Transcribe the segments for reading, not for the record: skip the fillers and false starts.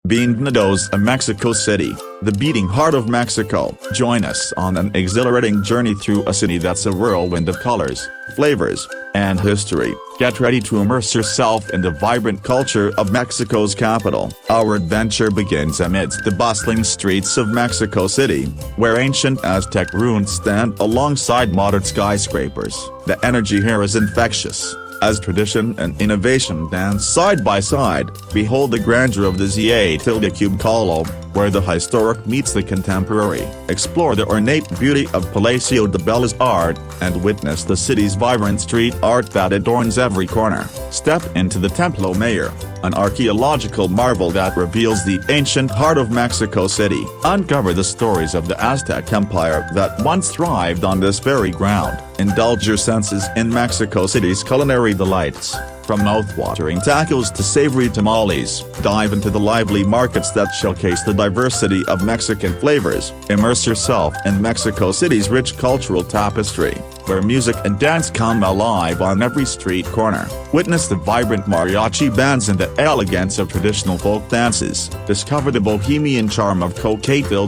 Bienvenidos a Mexico City, the beating heart of Mexico. Join us on an exhilarating journey through a city that's a whirlwind of colors, flavors, and history. Get ready to immerse yourself in the vibrant culture of Mexico's capital. Our adventure begins amidst the bustling streets of Mexico City, where ancient Aztec ruins stand alongside modern skyscrapers. The energy here is infectious. As tradition and innovation dance side by side, behold the grandeur of the Zócalo, where the historic meets the contemporary. Explore the ornate beauty of Palacio de Bellas Artes, and witness the city's vibrant street art that adorns every corner. Step into the Templo Mayor, an archaeological marvel that reveals the ancient heart of Mexico City. Uncover the stories of the Aztec Empire that once thrived on this very ground. Indulge your senses in Mexico City's culinary delights. From mouth-watering tacos to savory tamales, dive into the lively markets that showcase the diversity of Mexican flavors. Immerse yourself in Mexico City's rich cultural tapestry, where music and dance come alive on every street corner. Witness the vibrant mariachi bands and the elegance of traditional folk dances. Discover the bohemian charm of Coqueteville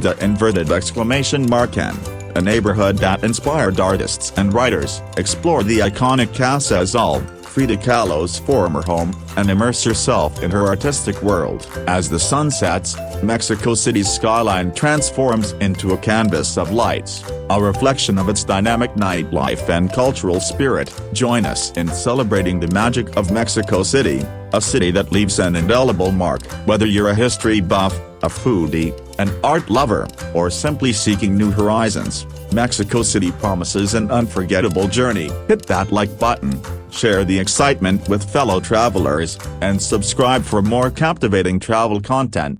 a neighborhood that inspired artists and writers. Explore the iconic Casa Azul, Frida Kahlo's former home, and immerse yourself in her artistic world. As the sun sets, Mexico City's skyline transforms into a canvas of lights, a reflection of its dynamic nightlife and cultural spirit. Join us in celebrating the magic of Mexico City, a city that leaves an indelible mark. Whether you're a history buff, a foodie, an art lover, or simply seeking new horizons, Mexico City promises an unforgettable journey. Hit that like button, share the excitement with fellow travelers, and subscribe for more captivating travel content.